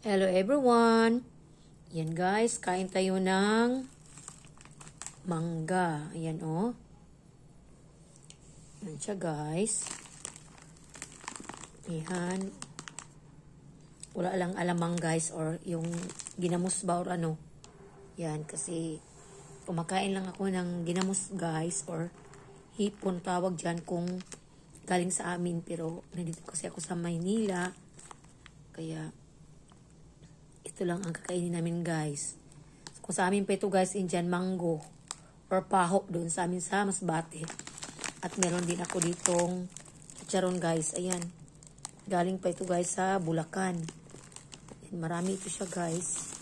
Hello everyone! Yan guys, kain tayo ng mangga. Ayan oh. Yan siya guys. Ayan. Wala lang alamang guys or yung ginamos ba or ano. Yan kasi kumakain lang ako ng ginamos guys or hipon tawag dyan kung galing sa amin. Pero nandito kasi ako sa Maynila. Kaya ito lang ang kakainin namin guys. Kung sa amin pa ito guys, Indian mango or paho doon sa amin sa Masbate. At meron din ako ditong chicharon guys. Ayan. Galing pa ito guys sa Bulacan. Ayan, marami ito siya guys.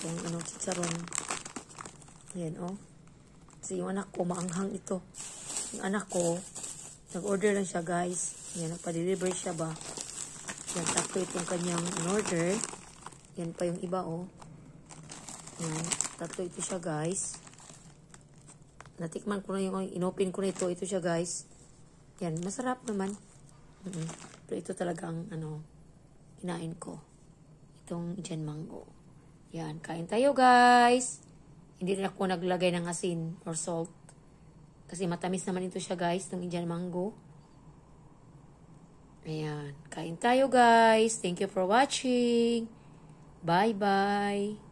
Yung ano, chicharon. Ayan oh. Kasi yung anak ko, maanghang ito. Yung anak ko, nag-order lang siya guys. Ayan, nagpa-deliver siya ba. Ayan, takto itong kanyang in-order. Yan pa yung iba, oh. Yan. Tatlo ito siya, guys. Natikman ko na yung, inopen ko na ito. Ito siya, guys. Yan. Masarap naman. Pero ito talaga ang, kinain ko. Itong Indian mango. Yan. Kain tayo, guys. Hindi rin ako naglagay ng asin or salt. Kasi matamis naman ito siya, guys. Itong Indian mango. Ayan. Kain tayo, guys. Thank you for watching. Bye-bye.